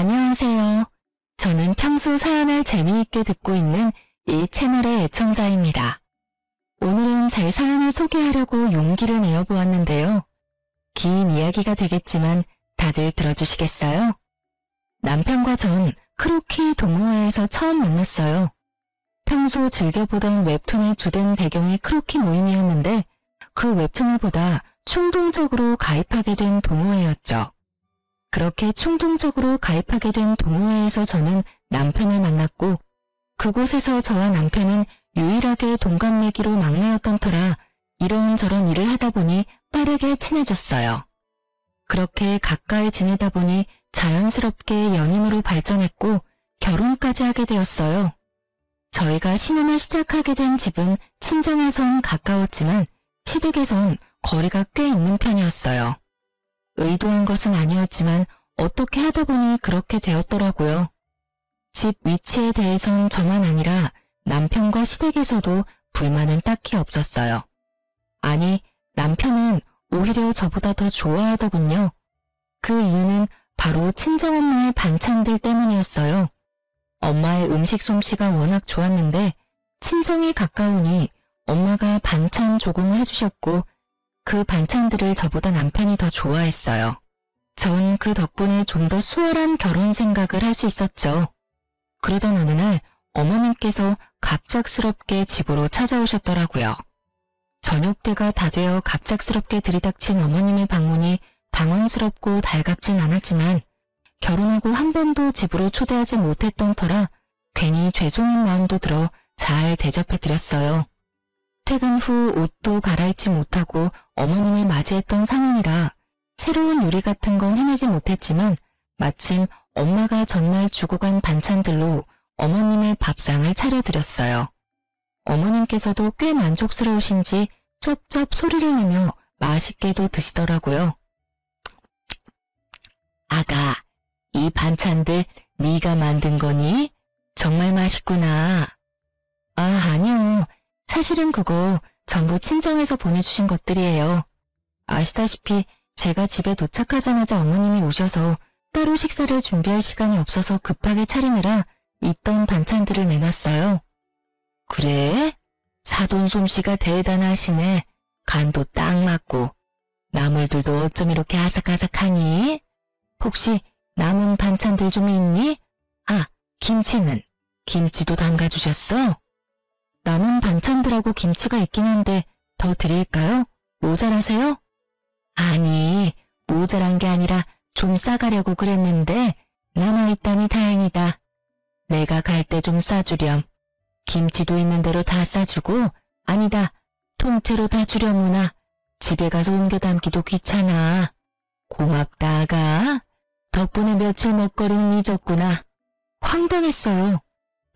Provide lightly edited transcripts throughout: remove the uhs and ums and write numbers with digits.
안녕하세요. 저는 평소 사연을 재미있게 듣고 있는 이 채널의 애청자입니다. 오늘은 제 사연을 소개하려고 용기를 내어보았는데요. 긴 이야기가 되겠지만 다들 들어주시겠어요? 남편과 전 크로키 동호회에서 처음 만났어요. 평소 즐겨보던 웹툰의 주된 배경이 크로키 모임이었는데 그 웹툰을 보다 충동적으로 가입하게 된 동호회였죠. 그렇게 충동적으로 가입하게 된 동호회에서 저는 남편을 만났고 그곳에서 저와 남편은 유일하게 동갑내기로 막내였던 터라 이런저런 일을 하다 보니 빠르게 친해졌어요. 그렇게 가까이 지내다 보니 자연스럽게 연인으로 발전했고 결혼까지 하게 되었어요. 저희가 신혼을 시작하게 된 집은 친정에선 가까웠지만 시댁에선 거리가 꽤 있는 편이었어요. 의도한 것은 아니었지만 어떻게 하다 보니 그렇게 되었더라고요. 집 위치에 대해선 저만 아니라 남편과 시댁에서도 불만은 딱히 없었어요. 아니, 남편은 오히려 저보다 더 좋아하더군요. 그 이유는 바로 친정엄마의 반찬들 때문이었어요. 엄마의 음식 솜씨가 워낙 좋았는데 친정이 가까우니 엄마가 반찬 조공을 해주셨고 그 반찬들을 저보다 남편이 더 좋아했어요. 전 그 덕분에 좀 더 수월한 결혼 생각을 할 수 있었죠. 그러던 어느 날 어머님께서 갑작스럽게 집으로 찾아오셨더라고요. 저녁때가 다 되어 갑작스럽게 들이닥친 어머님의 방문이 당황스럽고 달갑진 않았지만 결혼하고 한 번도 집으로 초대하지 못했던 터라 괜히 죄송한 마음도 들어 잘 대접해드렸어요. 퇴근 후 옷도 갈아입지 못하고 어머님을 맞이했던 상황이라 새로운 요리 같은 건 해내지 못했지만 마침 엄마가 전날 주고 간 반찬들로 어머님의 밥상을 차려드렸어요. 어머님께서도 꽤 만족스러우신지 쩝쩝 소리를 내며 맛있게도 드시더라고요. 아가, 이 반찬들 네가 만든 거니? 정말 맛있구나. 아, 아니요. 사실은 그거 전부 친정에서 보내주신 것들이에요. 아시다시피 제가 집에 도착하자마자 어머님이 오셔서 따로 식사를 준비할 시간이 없어서 급하게 차리느라 있던 반찬들을 내놨어요. 그래? 사돈 솜씨가 대단하시네. 간도 딱 맞고. 나물들도 어쩜 이렇게 아삭아삭하니? 혹시 남은 반찬들 좀 있니? 아, 김치는? 김치도 담가주셨어? 남은 반찬들하고 김치가 있긴 한데 더 드릴까요? 모자라세요? 아니, 모자란 게 아니라 좀 싸가려고 그랬는데 남아있다니 다행이다. 내가 갈 때 좀 싸주렴. 김치도 있는 대로 다 싸주고 아니다, 통째로 다 주려무나. 집에 가서 옮겨 담기도 귀찮아. 고맙다, 아가. 덕분에 며칠 먹거리는 잊었구나. 황당했어요.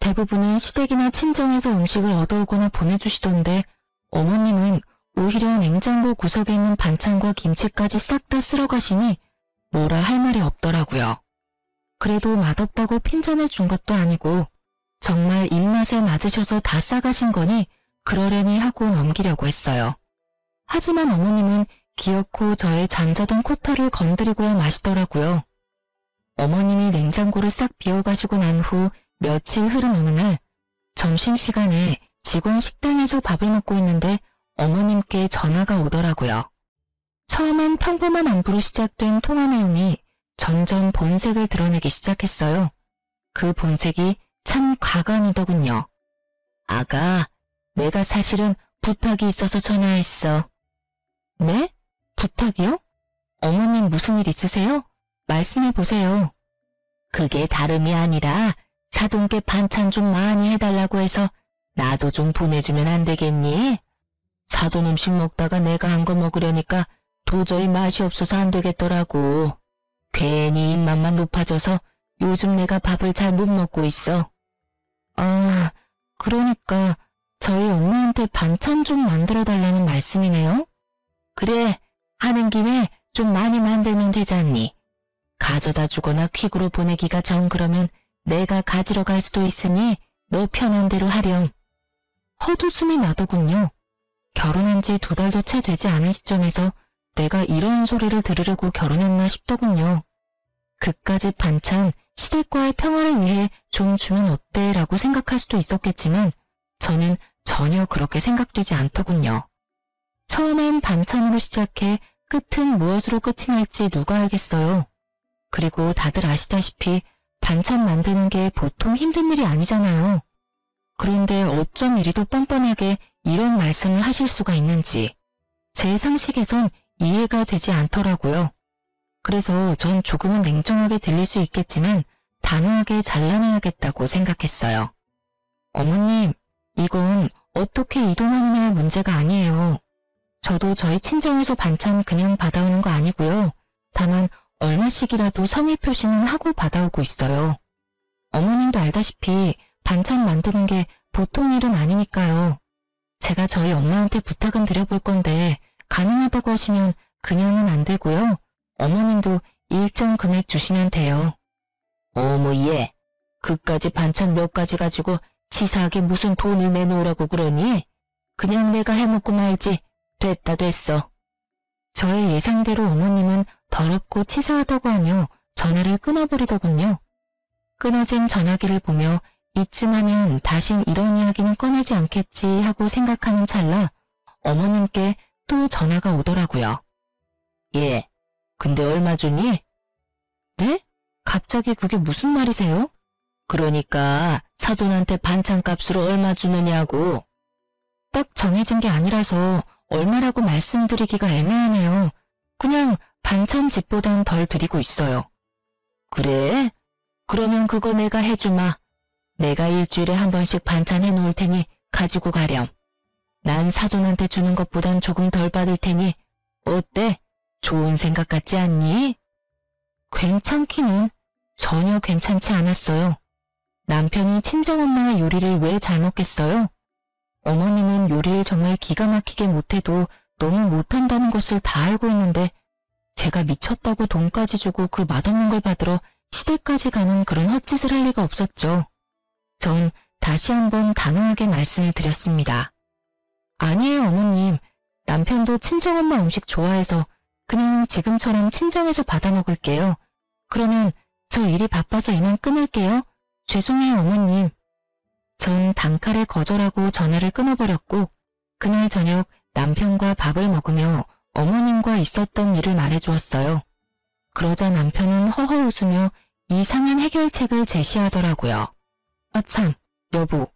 대부분은 시댁이나 친정에서 음식을 얻어오거나 보내주시던데 어머님은 오히려 냉장고 구석에 있는 반찬과 김치까지 싹 다 쓸어 가시니 뭐라 할 말이 없더라고요. 그래도 맛없다고 핀잔을 준 것도 아니고 정말 입맛에 맞으셔서 다 싸가신 거니 그러려니 하고 넘기려고 했어요. 하지만 어머님은 기어코 저의 잠자던 코털을 건드리고야 마시더라고요. 어머님이 냉장고를 싹 비워가시고 난 후 며칠 흐른 어느 날 점심시간에 직원 식당에서 밥을 먹고 있는데 어머님께 전화가 오더라고요. 처음엔 평범한 안부로 시작된 통화 내용이 점점 본색을 드러내기 시작했어요. 그 본색이 참 과간이더군요. 아가, 내가 사실은 부탁이 있어서 전화했어. 네? 부탁이요? 어머님 무슨 일 있으세요? 말씀해보세요. 그게 다름이 아니라 사돈께 반찬 좀 많이 해달라고 해서 나도 좀 보내주면 안 되겠니? 사돈 음식 먹다가 내가 한 거 먹으려니까 도저히 맛이 없어서 안 되겠더라고. 괜히 입맛만 높아져서 요즘 내가 밥을 잘 못 먹고 있어. 아, 그러니까 저희 엄마한테 반찬 좀 만들어달라는 말씀이네요? 그래, 하는 김에 좀 많이 만들면 되잖니. 가져다 주거나 퀵으로 보내기가 정 그러면 내가 가지러 갈 수도 있으니 너 편한 대로 하렴. 헛웃음이 나더군요. 결혼한 지 2달도 채 되지 않은 시점에서 내가 이런 소리를 들으려고 결혼했나 싶더군요. 그까짓 반찬 시댁과의 평화를 위해 좀 주면 어때? 라고 생각할 수도 있었겠지만 저는 전혀 그렇게 생각되지 않더군요. 처음엔 반찬으로 시작해 끝은 무엇으로 끝이 날지 누가 알겠어요. 그리고 다들 아시다시피 반찬 만드는 게 보통 힘든 일이 아니잖아요. 그런데 어쩜 이리도 뻔뻔하게 이런 말씀을 하실 수가 있는지 제 상식에선 이해가 되지 않더라고요. 그래서 전 조금은 냉정하게 들릴 수 있겠지만 단호하게 잘라내야겠다고 생각했어요. 어머님, 이건 어떻게 이동하느냐의 문제가 아니에요. 저도 저희 친정에서 반찬 그냥 받아오는 거 아니고요. 다만 얼마씩이라도 성의 표시는 하고 받아오고 있어요. 어머님도 알다시피 반찬 만드는 게 보통 일은 아니니까요. 제가 저희 엄마한테 부탁은 드려볼 건데 가능하다고 하시면 그냥은 안 되고요. 어머님도 일정 금액 주시면 돼요. 어머 얘, 그까지 반찬 몇 가지 가지고 치사하게 무슨 돈을 내놓으라고 그러니? 그냥 내가 해먹고 말지. 됐다 됐어. 저의 예상대로 어머님은 더럽고 치사하다고 하며 전화를 끊어버리더군요. 끊어진 전화기를 보며 이쯤 하면 다신 이런 이야기는 꺼내지 않겠지 하고 생각하는 찰나 어머님께 또 전화가 오더라고요. 예, 근데 얼마 주니? 네? 갑자기 그게 무슨 말이세요? 그러니까 사돈한테 반찬값으로 얼마 주느냐고. 딱 정해진 게 아니라서 얼마라고 말씀드리기가 애매하네요. 그냥 반찬 집보단 덜 드리고 있어요. 그래? 그러면 그거 내가 해주마. 내가 일주일에 한 번씩 반찬 해놓을 테니 가지고 가렴. 난 사돈한테 주는 것보단 조금 덜 받을 테니 어때? 좋은 생각 같지 않니? 괜찮기는 전혀 괜찮지 않았어요. 남편이 친정엄마의 요리를 왜 잘 먹겠어요? 어머님은 요리를 정말 기가 막히게 못해도 너무 못한다는 것을 다 알고 있는데 제가 미쳤다고 돈까지 주고 그 맛없는 걸 받으러 시댁까지 가는 그런 헛짓을 할 리가 없었죠. 전 다시 한번 단호하게 말씀을 드렸습니다. 아니에요 어머님, 남편도 친정엄마 음식 좋아해서 그냥 지금처럼 친정에서 받아 먹을게요. 그러면 저 일이 바빠서 이만 끊을게요. 죄송해요 어머님. 전 단칼에 거절하고 전화를 끊어버렸고 그날 저녁 남편과 밥을 먹으며 어머님과 있었던 일을 말해주었어요. 그러자 남편은 허허 웃으며 이상한 해결책을 제시하더라고요. 아참, 여보,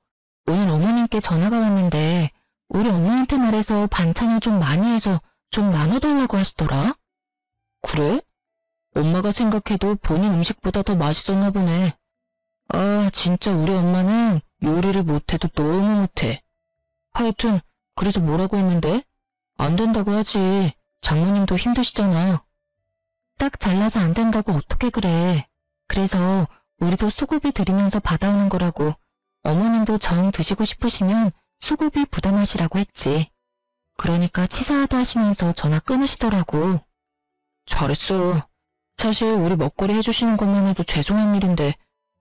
오늘 어머님께 전화가 왔는데 우리 엄마한테 말해서 반찬을 좀 많이 해서 좀 나눠달라고 하시더라. 그래? 엄마가 생각해도 본인 음식보다 더 맛있었나 보네. 아, 진짜 우리 엄마는 요리를 못해도 너무 못해. 하여튼 그래서 뭐라고 했는데? 안 된다고 하지. 장모님도 힘드시잖아. 딱 잘라서 안 된다고 어떻게 그래. 그래서 우리도 수고비 드리면서 받아오는 거라고. 어머님도 정 드시고 싶으시면 수고비 부담하시라고 했지. 그러니까 치사하다 하시면서 전화 끊으시더라고. 잘했어. 사실 우리 먹거리 해주시는 것만 해도 죄송한 일인데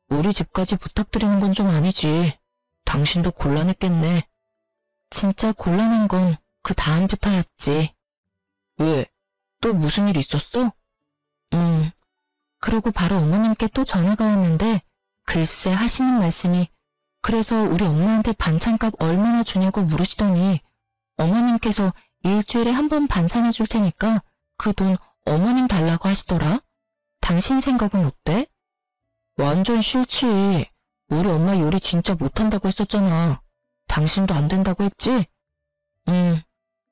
우리 집까지 부탁드리는 건 좀 아니지. 당신도 곤란했겠네. 진짜 곤란한 건 그 다음부터였지. 왜? 또 무슨 일 있었어? 그러고 바로 어머님께 또 전화가 왔는데 글쎄 하시는 말씀이 그래서 우리 엄마한테 반찬값 얼마나 주냐고 물으시더니 어머님께서 일주일에 한 번 반찬해 줄 테니까 그 돈 어머님 달라고 하시더라. 당신 생각은 어때? 완전 싫지. 우리 엄마 요리 진짜 못한다고 했었잖아. 당신도 안 된다고 했지?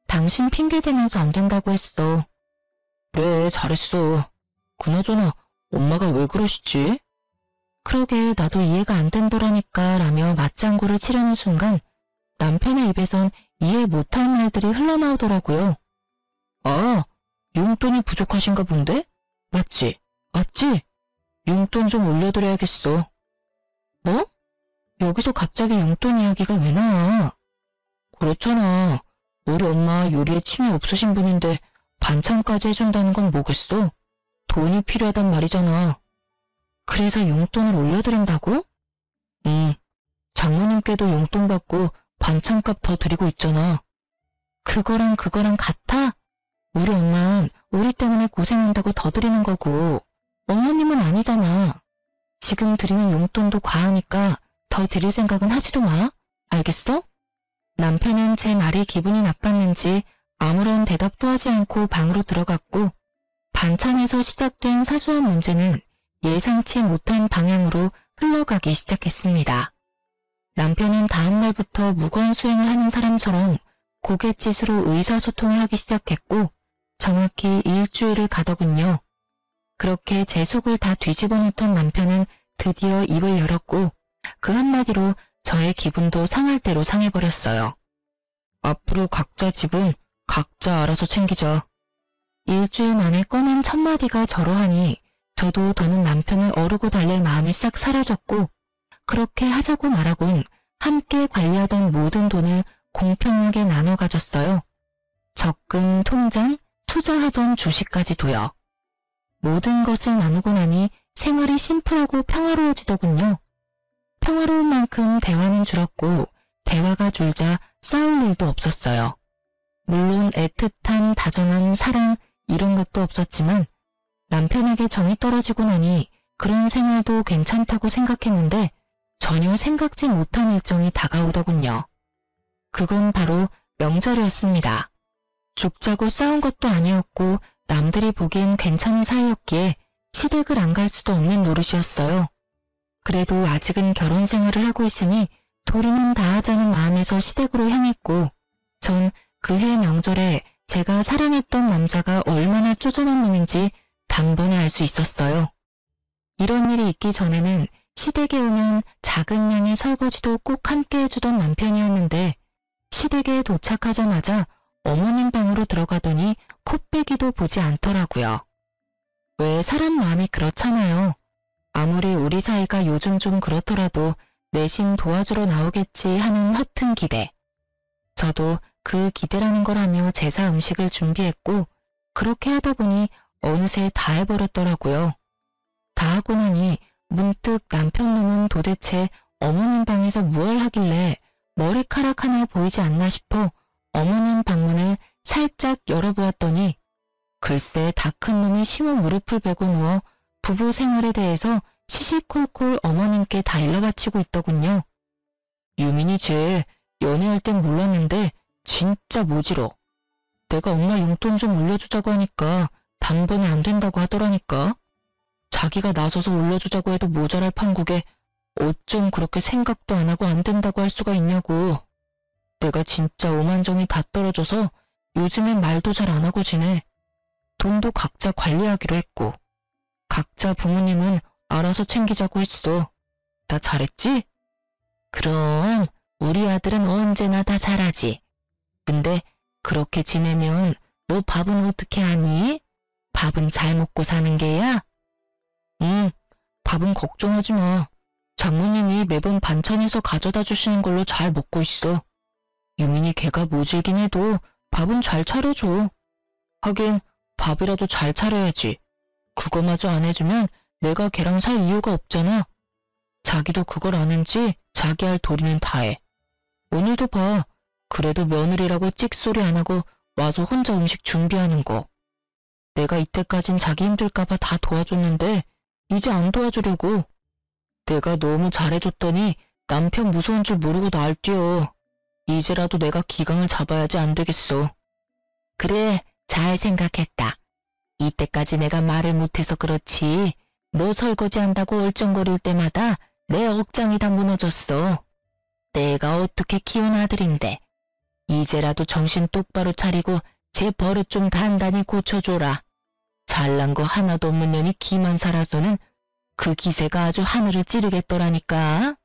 당신 핑계대면서 안 된다고 했어. 그래, 잘했어. 그나저나 엄마가 왜 그러시지? 그러게 나도 이해가 안 된다라니까 라며 맞장구를 치려는 순간 남편의 입에선 이해 못할 말들이 흘러나오더라고요. 아, 용돈이 부족하신가 본데? 맞지? 맞지? 용돈 좀 올려드려야겠어. 뭐? 여기서 갑자기 용돈 이야기가 왜 나와? 그렇잖아. 우리 엄마 요리에 취미 없으신 분인데 반찬까지 해준다는 건 뭐겠어? 돈이 필요하단 말이잖아. 그래서 용돈을 올려드린다고? 장모님께도 용돈 받고 반찬값 더 드리고 있잖아. 그거랑 같아? 우리 엄만 우리 때문에 고생한다고 더 드리는 거고 어머님은 아니잖아. 지금 드리는 용돈도 과하니까 더 드릴 생각은 하지도 마. 알겠어? 남편은 제 말이 기분이 나빴는지 아무런 대답도 하지 않고 방으로 들어갔고 반찬에서 시작된 사소한 문제는 예상치 못한 방향으로 흘러가기 시작했습니다. 남편은 다음 날부터 무거운 수행을 하는 사람처럼 고갯짓으로 의사소통을 하기 시작했고 정확히 일주일을 가더군요. 그렇게 제 속을 다 뒤집어 놓던 남편은 드디어 입을 열었고 그 한마디로 저의 기분도 상할 대로 상해버렸어요. 앞으로 각자 집은 각자 알아서 챙기자. 일주일 만에 꺼낸 첫마디가 저러하니 저도 더는 남편을 어르고 달랠 마음이 싹 사라졌고 그렇게 하자고 말하곤 함께 관리하던 모든 돈을 공평하게 나눠 가졌어요. 적금, 통장, 투자하던 주식까지도요. 모든 것을 나누고 나니 생활이 심플하고 평화로워지더군요. 평화로운 만큼 대화는 줄었고 대화가 줄자 싸울 일도 없었어요. 물론 애틋함, 다정함, 사랑 이런 것도 없었지만 남편에게 정이 떨어지고 나니 그런 생활도 괜찮다고 생각했는데 전혀 생각지 못한 일정이 다가오더군요. 그건 바로 명절이었습니다. 죽자고 싸운 것도 아니었고 남들이 보기엔 괜찮은 사이였기에 시댁을 안 갈 수도 없는 노릇이었어요. 그래도 아직은 결혼 생활을 하고 있으니 도리는 다 하자는 마음에서 시댁으로 향했고 전 그해 명절에 제가 사랑했던 남자가 얼마나 쪼잔한 놈인지 단번에 알 수 있었어요. 이런 일이 있기 전에는 시댁에 오면 작은 양의 설거지도 꼭 함께 해주던 남편이었는데 시댁에 도착하자마자 어머님 방으로 들어가더니 코빼기도 보지 않더라고요. 왜 사람 마음이 그렇잖아요. 아무리 우리 사이가 요즘 좀 그렇더라도 내심 도와주러 나오겠지 하는 허튼 기대. 저도 그 기대라는 걸 하며 제사 음식을 준비했고 그렇게 하다 보니 어느새 다 해버렸더라고요. 다 하고 나니 문득 남편 놈은 도대체 어머님 방에서 무얼 하길래 머리카락 하나 보이지 않나 싶어 어머님 방문을 살짝 열어보았더니 글쎄 다 큰 놈이 심한 무릎을 베고 누워 부부 생활에 대해서 시시콜콜 어머님께 다 일러바치고 있더군요. 유민이 쟤 연애할 땐 몰랐는데 진짜 모질어. 내가 엄마 용돈 좀 올려주자고 하니까 단번에 안 된다고 하더라니까. 자기가 나서서 올려주자고 해도 모자랄 판국에 어쩜 그렇게 생각도 안 하고 안 된다고 할 수가 있냐고. 내가 진짜 오만정이 다 떨어져서 요즘엔 말도 잘 안 하고 지내. 돈도 각자 관리하기로 했고 각자 부모님은 알아서 챙기자고 했어. 나 잘했지? 그럼 우리 아들은 언제나 다 잘하지. 근데 그렇게 지내면 너 밥은 어떻게 하니? 밥은 잘 먹고 사는 게야? 응, 밥은 걱정하지 마. 장모님이 매번 반찬해서 가져다 주시는 걸로 잘 먹고 있어. 유민이 걔가 모질긴 해도 밥은 잘 차려줘. 하긴 밥이라도 잘 차려야지. 그거마저 안 해주면 내가 걔랑 살 이유가 없잖아. 자기도 그걸 아는지 자기 할 도리는 다 해. 오늘도 봐. 그래도 며느리라고 찍소리 안 하고 와서 혼자 음식 준비하는 거. 내가 이때까진 자기 힘들까봐 다 도와줬는데 이제 안 도와주려고. 내가 너무 잘해줬더니 남편 무서운 줄 모르고 날 뛰어. 이제라도 내가 기강을 잡아야지 안 되겠어. 그래, 잘 생각했다. 이때까지 내가 말을 못해서 그렇지. 너 설거지 한다고 얼쩡거릴 때마다 내 억장이 다 무너졌어. 내가 어떻게 키운 아들인데. 이제라도 정신 똑바로 차리고 제 버릇 좀 단단히 고쳐줘라. 잘난 거 하나도 없는 년이 기만 살아서는 그 기세가 아주 하늘을 찌르겠더라니까.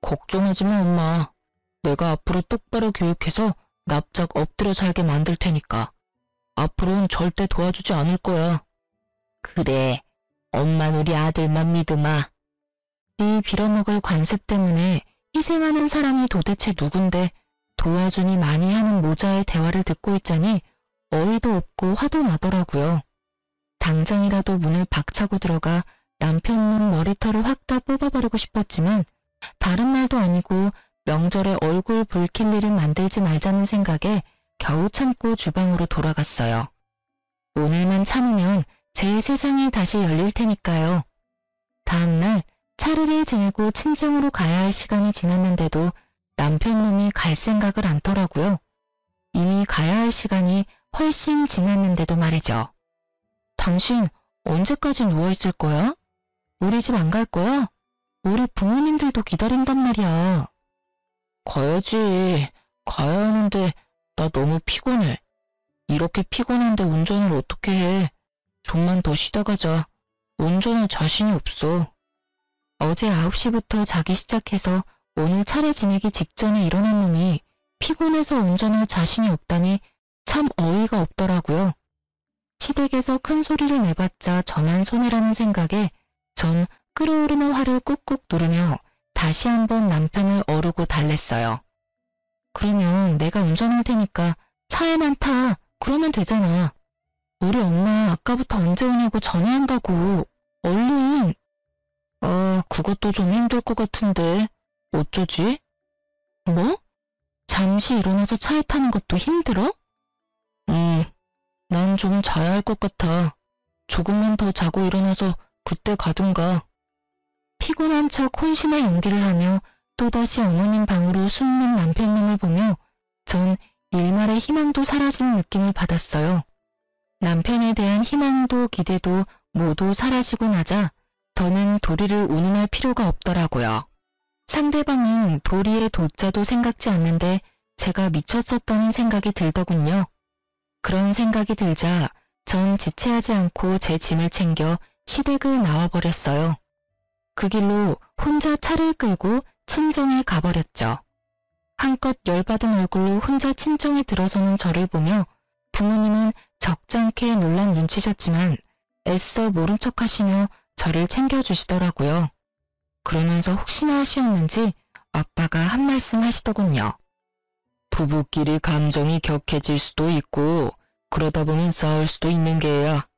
걱정하지 마, 엄마. 내가 앞으로 똑바로 교육해서 납작 엎드려 살게 만들 테니까. 앞으로는 절대 도와주지 않을 거야. 그래, 엄만 우리 아들만 믿으마. 이 빌어먹을 관습 때문에 희생하는 사람이 도대체 누군데 도와주니 많이 하는 모자의 대화를 듣고 있자니 어이도 없고 화도 나더라고요. 당장이라도 문을 박차고 들어가 남편 머리털을 확 다 뽑아버리고 싶었지만 다른 날도 아니고 명절에 얼굴 붉힐 일을 만들지 말자는 생각에 겨우 참고 주방으로 돌아갔어요. 오늘만 참으면 제 세상이 다시 열릴 테니까요. 다음날 차례를 지내고 친정으로 가야 할 시간이 지났는데도 남편 놈이 갈 생각을 않더라고요. 이미 가야 할 시간이 훨씬 지났는데도 말이죠. 당신 언제까지 누워있을 거야? 우리 집 안 갈 거야? 우리 부모님들도 기다린단 말이야. 가야지. 가야 하는데 나 너무 피곤해. 이렇게 피곤한데 운전을 어떻게 해. 좀만 더 쉬다 가자. 운전할 자신이 없어. 어제 9시부터 자기 시작해서 오늘 차례 지내기 직전에 일어난 놈이 피곤해서 운전할 자신이 없다니 참 어이가 없더라고요. 시댁에서 큰 소리를 내봤자 저만 손해라는 생각에 전 끓어오르는 화를 꾹꾹 누르며 다시 한번 남편을 어르고 달랬어요. 그러면 내가 운전할 테니까 차에만 타. 그러면 되잖아. 우리 엄마 아까부터 언제 오냐고 전화한다고. 얼른. 그것도 좀 힘들 것 같은데 어쩌지? 뭐? 잠시 일어나서 차에 타는 것도 힘들어? 난 좀 자야 할 것 같아. 조금만 더 자고 일어나서 그때 가든가. 피곤한 척 혼신의 연기를 하며 또다시 어머님 방으로 숨는 남편님을 보며 전 일말의 희망도 사라지는 느낌을 받았어요. 남편에 대한 희망도 기대도 모두 사라지고 나자 더는 도리를 운운할 필요가 없더라고요. 상대방은 도리의 도자도 생각지 않는데 제가 미쳤었다는 생각이 들더군요. 그런 생각이 들자 전 지체하지 않고 제 짐을 챙겨 시댁을 나와버렸어요. 그 길로 혼자 차를 끌고 친정에 가버렸죠. 한껏 열받은 얼굴로 혼자 친정에 들어서는 저를 보며 부모님은 적잖게 놀란 눈치셨지만 애써 모른 척 하시며 저를 챙겨주시더라고요. 그러면서 혹시나 하시었는지 아빠가 한 말씀 하시더군요. 부부끼리 감정이 격해질 수도 있고 그러다 보면 싸울 수도 있는 게야.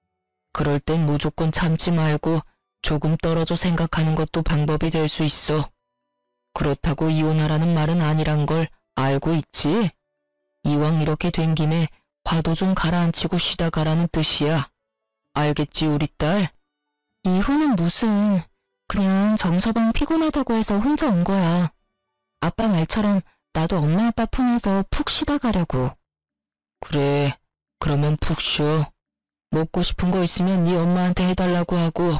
그럴 땐 무조건 참지 말고 조금 떨어져 생각하는 것도 방법이 될 수 있어. 그렇다고 이혼하라는 말은 아니란 걸 알고 있지? 이왕 이렇게 된 김에 화도 좀 가라앉히고 쉬다 가라는 뜻이야. 알겠지 우리 딸? 이혼은 무슨... 그냥 정서방 피곤하다고 해서 혼자 온 거야. 아빠 말처럼 나도 엄마 아빠 품에서 푹 쉬다 가려고. 그래, 그러면 푹 쉬어. 먹고 싶은 거 있으면 네 엄마한테 해달라고 하고.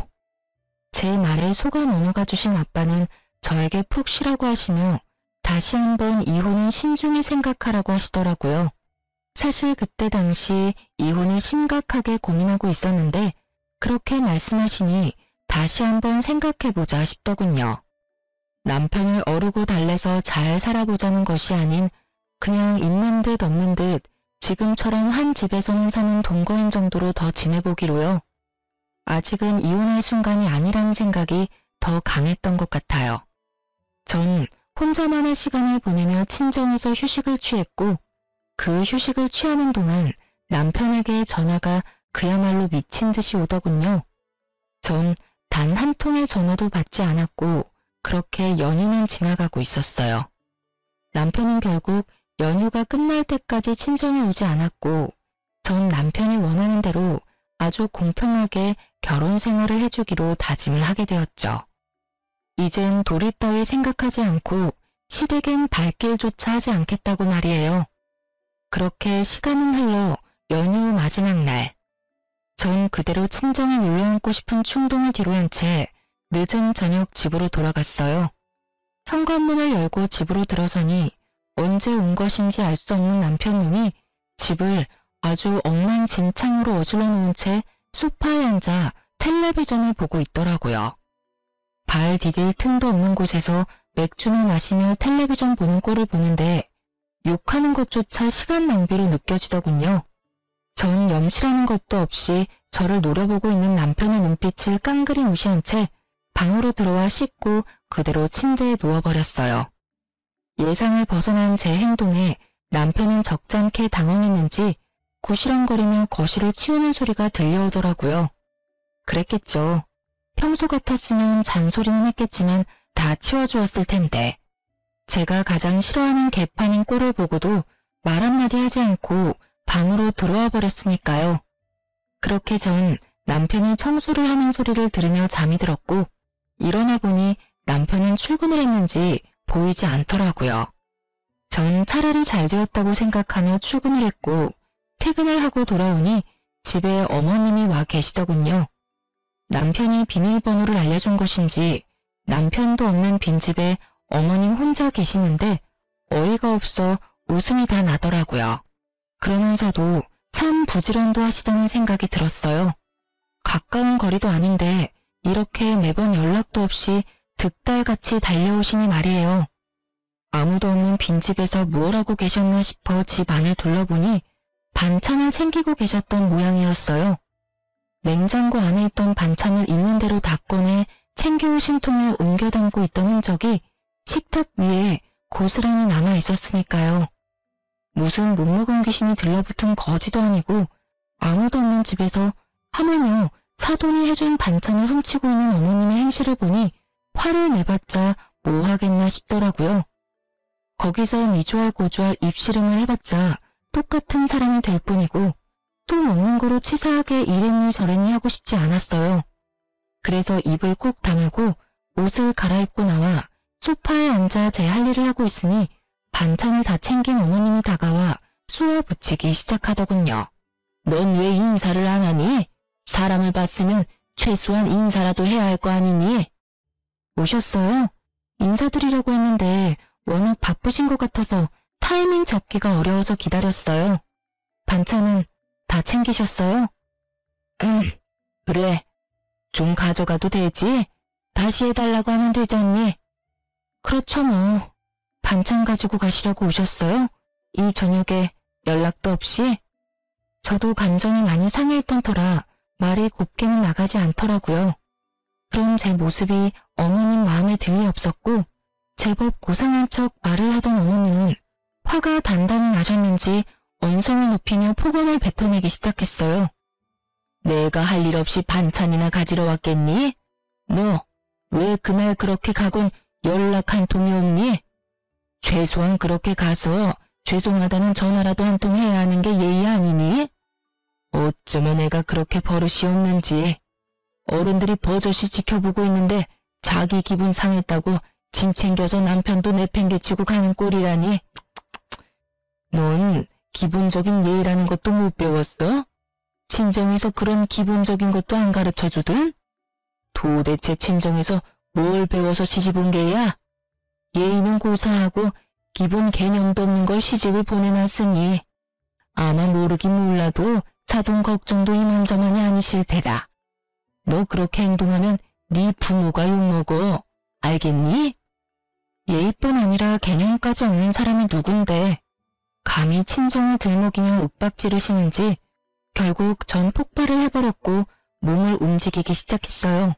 제 말에 속아 넘어가 주신 아빠는 저에게 푹 쉬라고 하시며 다시 한번 이혼은 신중히 생각하라고 하시더라고요. 사실 그때 당시 이혼을 심각하게 고민하고 있었는데 그렇게 말씀하시니 다시 한번 생각해보자 싶더군요. 남편을 어르고 달래서 잘 살아보자는 것이 아닌 그냥 있는 듯 없는 듯 지금처럼 한 집에서만 사는 동거인 정도로 더 지내보기로요. 아직은 이혼할 순간이 아니라는 생각이 더 강했던 것 같아요. 전 혼자만의 시간을 보내며 친정에서 휴식을 취했고 그 휴식을 취하는 동안 남편에게 전화가 그야말로 미친 듯이 오더군요. 전 단 한 통의 전화도 받지 않았고 그렇게 연휴는 지나가고 있었어요. 남편은 결국 연휴가 끝날 때까지 친정에 오지 않았고 전 남편이 원하는 대로 아주 공평하게 결혼 생활을 해주기로 다짐을 하게 되었죠. 이젠 도리 따위 생각하지 않고 시댁엔 발길조차 하지 않겠다고 말이에요. 그렇게 시간은 흘러 연휴 마지막 날. 전 그대로 친정에 눌러앉고 싶은 충동을 뒤로한 채 늦은 저녁 집으로 돌아갔어요. 현관문을 열고 집으로 들어서니 언제 온 것인지 알 수 없는 남편놈이 집을 아주 엉망진창으로 어질러 놓은 채 소파에 앉아 텔레비전을 보고 있더라고요. 발 디딜 틈도 없는 곳에서 맥주나 마시며 텔레비전 보는 꼴을 보는데 욕하는 것조차 시간 낭비로 느껴지더군요. 전 염치라는 것도 없이 저를 노려보고 있는 남편의 눈빛을 깡그리 무시한 채 방으로 들어와 씻고 그대로 침대에 누워버렸어요. 예상을 벗어난 제 행동에 남편은 적잖게 당황했는지 구시렁거리며 거실을 치우는 소리가 들려오더라고요. 그랬겠죠. 평소 같았으면 잔소리는 했겠지만 다 치워주었을 텐데. 제가 가장 싫어하는 개판인 꼴을 보고도 말 한마디 하지 않고 방으로 들어와 버렸으니까요. 그렇게 전 남편이 청소를 하는 소리를 들으며 잠이 들었고 일어나 보니 남편은 출근을 했는지 보이지 않더라고요. 전 차라리 잘 되었다고 생각하며 출근을 했고 퇴근을 하고 돌아오니 집에 어머님이 와 계시더군요. 남편이 비밀번호를 알려준 것인지 남편도 없는 빈집에 어머님 혼자 계시는데 어이가 없어 웃음이 다 나더라고요. 그러면서도 참 부지런도 하시다는 생각이 들었어요. 가까운 거리도 아닌데 이렇게 매번 연락도 없이 득달같이 달려오시니 말이에요. 아무도 없는 빈집에서 무얼 하고 계셨나 싶어 집 안을 둘러보니 반찬을 챙기고 계셨던 모양이었어요. 냉장고 안에 있던 반찬을 있는 대로 다 꺼내 챙겨오신 통에 옮겨 담고 있던 흔적이 식탁 위에 고스란히 남아 있었으니까요. 무슨 못 먹은 귀신이 들러붙은 거지도 아니고 아무도 없는 집에서 하물며 사돈이 해준 반찬을 훔치고 있는 어머님의 행실을 보니 화를 내봤자 뭐 하겠나 싶더라고요. 거기서 미주알 고주알 입씨름을 해봤자 똑같은 사람이 될 뿐이고 또 먹는 거로 치사하게 이랬니 저랬니 하고 싶지 않았어요. 그래서 입을 꾹 다물고 옷을 갈아입고 나와 소파에 앉아 제 할 일을 하고 있으니 반찬을 다 챙긴 어머님이 다가와 쏘아붙이기 시작하더군요. 넌 왜 인사를 안 하니? 사람을 봤으면 최소한 인사라도 해야 할 거 아니니? 오셨어요? 인사드리려고 했는데 워낙 바쁘신 것 같아서 타이밍 잡기가 어려워서 기다렸어요. 반찬은 다 챙기셨어요? 그래. 좀 가져가도 되지? 다시 해달라고 하면 되지 않니? 그렇죠 뭐. 반찬 가지고 가시려고 오셨어요? 이 저녁에 연락도 없이? 저도 감정이 많이 상해있던 터라 말이 곱게는 나가지 않더라고요. 그런 제 모습이 어머님 마음에 들 리 없었고 제법 고상한 척 말을 하던 어머님은 화가 단단히 나셨는지 언성을 높이며 폭언을 뱉어내기 시작했어요. 내가 할 일 없이 반찬이나 가지러 왔겠니? 너 왜 그날 그렇게 가곤 연락 한 통이 없니? 최소한 그렇게 가서 죄송하다는 전화라도 한 통 해야 하는 게 예의 아니니? 어쩌면 애가 그렇게 버릇이 없는지. 어른들이 버젓이 지켜보고 있는데 자기 기분 상했다고 짐 챙겨서 남편도 내팽개치고 가는 꼴이라니. 넌 기본적인 예의라는 것도 못 배웠어? 친정에서 그런 기본적인 것도 안 가르쳐주든? 도대체 친정에서 뭘 배워서 시집 온 게야? 예의는 고사하고 기본 개념도 없는 걸 시집을 보내놨으니 아마 모르긴 몰라도 사돈 걱정도 이만저만이 아니실 테다. 너 그렇게 행동하면 네 부모가 욕먹어. 알겠니? 예의뿐 아니라 개념까지 없는 사람이 누군데 감히 친정을 들먹이며 윽박지르시는지 결국 전 폭발을 해버렸고 몸을 움직이기 시작했어요.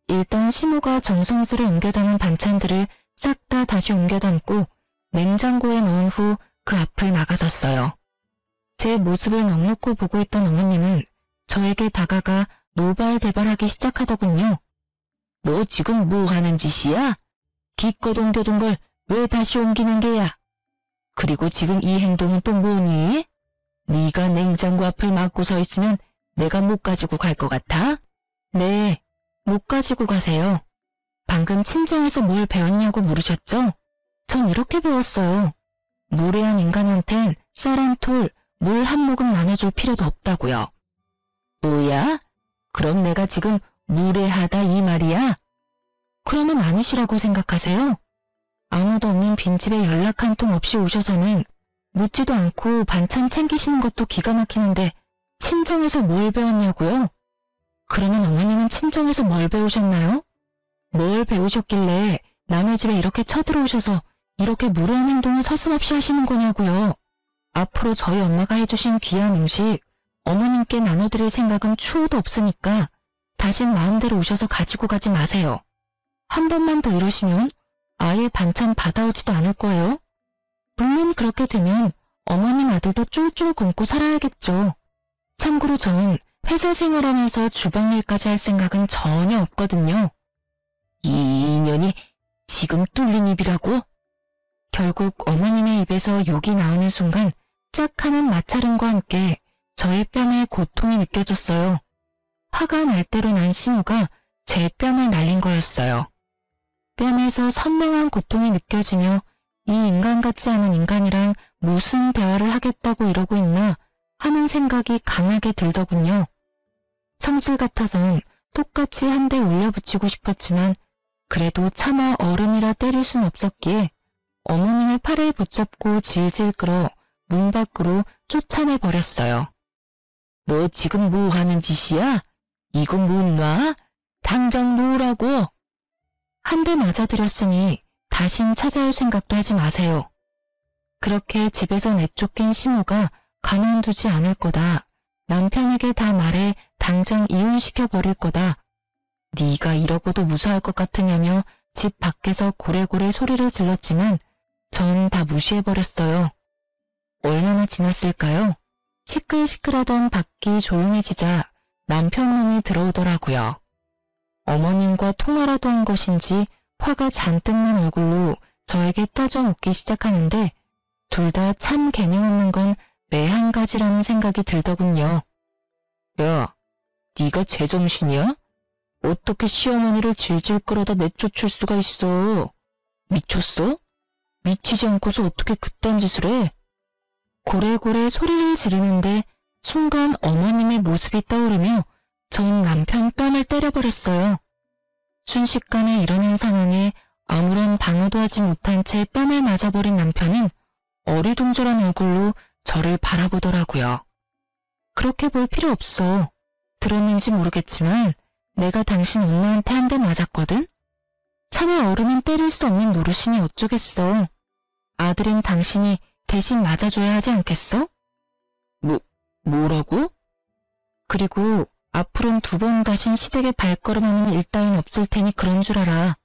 일단 시모가 정성스레 옮겨 담은 반찬들을 싹 다 다시 옮겨 담고 냉장고에 넣은 후 그 앞을 나가섰어요. 제 모습을 넋놓고 보고 있던 어머님은 저에게 다가가 노발대발하기 시작하더군요. 너 지금 뭐 하는 짓이야? 기껏 옮겨둔 걸 왜 다시 옮기는 게야? 그리고 지금 이 행동은 또 뭐니? 네가 냉장고 앞을 막고 서 있으면 내가 못 가지고 갈 것 같아? 네, 못 가지고 가세요. 방금 친정에서 뭘 배웠냐고 물으셨죠? 전 이렇게 배웠어요. 무례한 인간한텐 쌀 한 톨, 물 한 모금 나눠줄 필요도 없다고요. 뭐야? 그럼 내가 지금 무례하다 이 말이야? 그러면 아니시라고 생각하세요? 아무도 없는 빈집에 연락 한 통 없이 오셔서는 묻지도 않고 반찬 챙기시는 것도 기가 막히는데 친정에서 뭘 배웠냐고요? 그러면 어머님은 친정에서 뭘 배우셨나요? 뭘 배우셨길래 남의 집에 이렇게 쳐들어오셔서 이렇게 무례한 행동을 서슴없이 하시는 거냐고요? 앞으로 저희 엄마가 해주신 귀한 음식 어머님께 나눠드릴 생각은 추호도 없으니까 다신 마음대로 오셔서 가지고 가지 마세요. 한 번만 더 이러시면 아예 반찬 받아오지도 않을 거예요. 물론 그렇게 되면 어머님 아들도 쫄쫄 굶고 살아야겠죠. 참고로 전 회사 생활하면서 주방 일까지 할 생각은 전혀 없거든요. 이 인연이 지금 뚫린 입이라고? 결국 어머님의 입에서 욕이 나오는 순간 짝 하는 마찰음과 함께 저의 뺨에 고통이 느껴졌어요. 화가 날 대로 난 시모가 제 뺨을 날린 거였어요. 뺨에서 선명한 고통이 느껴지며 이 인간 같지 않은 인간이랑 무슨 대화를 하겠다고 이러고 있나 하는 생각이 강하게 들더군요. 성질 같아선 똑같이 한 대 올려붙이고 싶었지만 그래도 차마 어른이라 때릴 순 없었기에 어머님의 팔을 붙잡고 질질 끌어 문 밖으로 쫓아내버렸어요. 너 지금 뭐 하는 짓이야? 이거 못 놔? 당장 놓으라고! 한 대 맞아들였으니 다신 찾아올 생각도 하지 마세요. 그렇게 집에서 내쫓긴 시모가 가만두지 않을 거다. 남편에게 다 말해 당장 이혼시켜버릴 거다. 네가 이러고도 무사할 것 같으냐며 집 밖에서 고래고래 소리를 질렀지만 전 다 무시해버렸어요. 얼마나 지났을까요? 시끌시끌하던 밖이 조용해지자 남편 놈이 들어오더라고요. 어머님과 통화라도 한 것인지 화가 잔뜩 난 얼굴로 저에게 따져 묻기 시작하는데 둘 다 참 개념 없는 건 매 한 가지라는 생각이 들더군요. 야, 네가 제정신이야? 어떻게 시어머니를 질질 끌어다 내쫓을 수가 있어? 미쳤어? 미치지 않고서 어떻게 그딴 짓을 해? 고래고래 소리를 지르는데 순간 어머님의 모습이 떠오르며 전 남편 뺨을 때려버렸어요. 순식간에 일어난 상황에 아무런 방어도 하지 못한 채 뺨을 맞아버린 남편은 어리둥절한 얼굴로 저를 바라보더라고요. 그렇게 볼 필요 없어. 들었는지 모르겠지만 내가 당신 엄마한테 한 대 맞았거든? 차마 어른은 때릴 수 없는 노릇이니 어쩌겠어. 아들인 당신이 대신 맞아줘야 하지 않겠어? 뭐라고? 그리고 앞으로는 2번 다신 시댁에 발걸음하는 일 따윈 없을 테니 그런 줄 알아.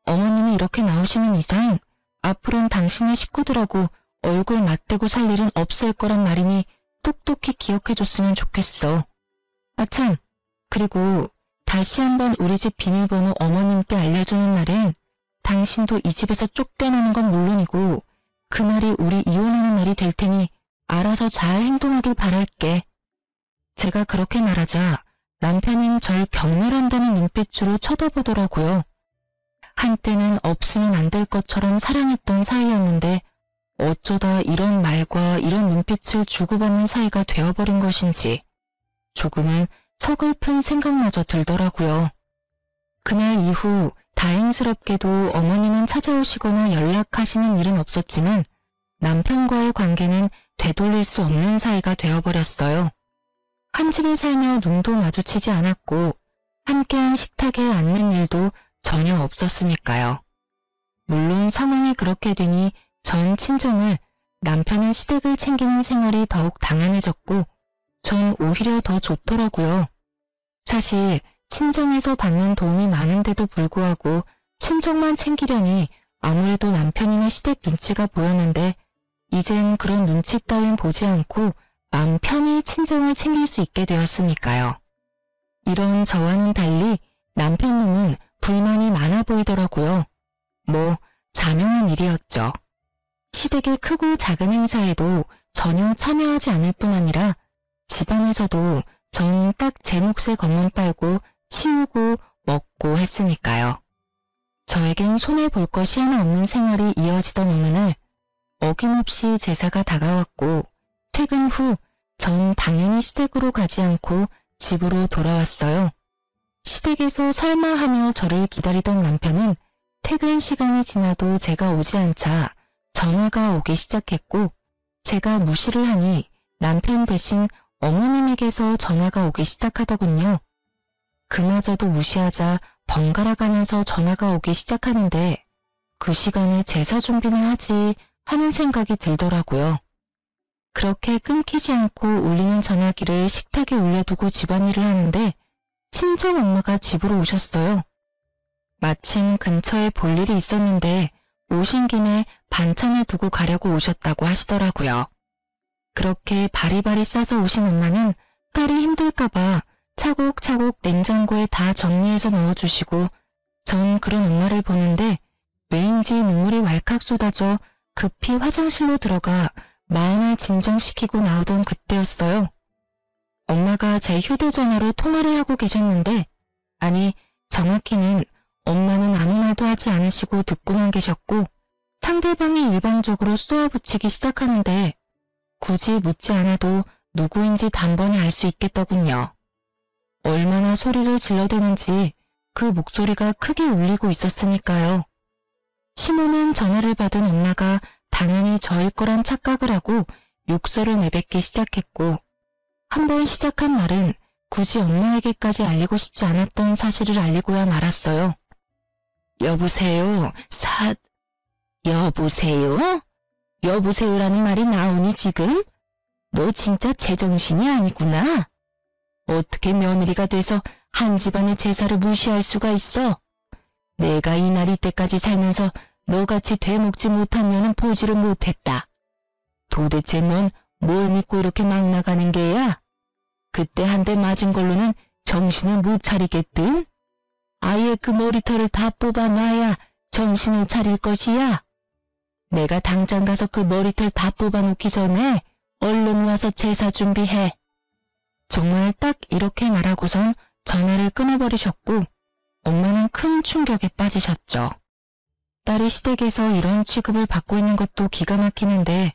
어머님이 이렇게 나오시는 이상 앞으로는 당신의 식구들하고 얼굴 맞대고 살 일은 없을 거란 말이니 똑똑히 기억해줬으면 좋겠어. 아참, 그리고 다시 한번 우리 집 비밀번호 어머님께 알려주는 날엔 당신도 이 집에서 쫓겨나는 건 물론이고 그날이 우리 이혼하는 날이 될 테니 알아서 잘 행동하길 바랄게. 제가 그렇게 말하자 남편은 절 경멸한다는 눈빛으로 쳐다보더라고요. 한때는 없으면 안 될 것처럼 사랑했던 사이였는데 어쩌다 이런 말과 이런 눈빛을 주고받는 사이가 되어버린 것인지 조금은 서글픈 생각마저 들더라고요. 그날 이후 다행스럽게도 어머님은 찾아오시거나 연락하시는 일은 없었지만 남편과의 관계는 되돌릴 수 없는 사이가 되어버렸어요. 한 집에 살며 눈도 마주치지 않았고 함께한 식탁에 앉는 일도 전혀 없었으니까요. 물론 상황이 그렇게 되니 전 친정을, 남편은 시댁을 챙기는 생활이 더욱 당연해졌고 전 오히려 더 좋더라고요. 사실 친정에서 받는 도움이 많은데도 불구하고 친정만 챙기려니 아무래도 남편이나 시댁 눈치가 보였는데 이젠 그런 눈치 따윈 보지 않고 마음 편히 친정을 챙길 수 있게 되었으니까요. 이런 저와는 달리 남편님은 불만이 많아 보이더라고요. 뭐 자명한 일이었죠. 시댁의 크고 작은 행사에도 전혀 참여하지 않을 뿐 아니라 집안에서도 전 딱 제 몫의 것만 빨고 치우고 먹고 했으니까요. 저에겐 손해볼 것이 하나 없는 생활이 이어지던 어느 날 어김없이 제사가 다가왔고 퇴근 후 전 당연히 시댁으로 가지 않고 집으로 돌아왔어요. 시댁에서 설마 하며 저를 기다리던 남편은 퇴근 시간이 지나도 제가 오지 않자 전화가 오기 시작했고 제가 무시를 하니 남편 대신 어머님에게서 전화가 오기 시작하더군요. 그마저도 무시하자 번갈아 가면서 전화가 오기 시작하는데 그 시간에 제사 준비나 하지 하는 생각이 들더라고요. 그렇게 끊기지 않고 울리는 전화기를 식탁에 올려두고 집안일을 하는데 친정 엄마가 집으로 오셨어요. 마침 근처에 볼 일이 있었는데 오신 김에 반찬을 두고 가려고 오셨다고 하시더라고요. 그렇게 바리바리 싸서 오신 엄마는 딸이 힘들까봐 차곡차곡 냉장고에 다 정리해서 넣어주시고 전 그런 엄마를 보는데 왜인지 눈물이 왈칵 쏟아져 급히 화장실로 들어가 마음을 진정시키고 나오던 그때였어요. 엄마가 제 휴대전화로 통화를 하고 계셨는데 아니 정확히는 엄마는 아무 말도 하지 않으시고 듣고만 계셨고 상대방이 일방적으로 쏘아붙이기 시작하는데 굳이 묻지 않아도 누구인지 단번에 알 수 있겠더군요. 얼마나 소리를 질러대는지 그 목소리가 크게 울리고 있었으니까요. 시모는 전화를 받은 엄마가 당연히 저일 거란 착각을 하고 욕설을 내뱉기 시작했고 한 번 시작한 말은 굳이 엄마에게까지 알리고 싶지 않았던 사실을 알리고야 말았어요. 여보세요? 여보세요? 여보세요라는 말이 나오니 지금? 너 진짜 제정신이 아니구나. 어떻게 며느리가 돼서 한 집안의 제사를 무시할 수가 있어? 내가 이날 이때까지 살면서 너같이 되먹지 못한 년은 보지를 못했다. 도대체 넌 뭘 믿고 이렇게 막 나가는 게야? 그때 한 대 맞은 걸로는 정신을 못 차리겠든? 아예 그 머리털을 다 뽑아놔야 정신을 차릴 것이야. 내가 당장 가서 그 머리털 다 뽑아놓기 전에 얼른 와서 제사 준비해. 정말 딱 이렇게 말하고선 전화를 끊어버리셨고 엄마는 큰 충격에 빠지셨죠. 딸이 시댁에서 이런 취급을 받고 있는 것도 기가 막히는데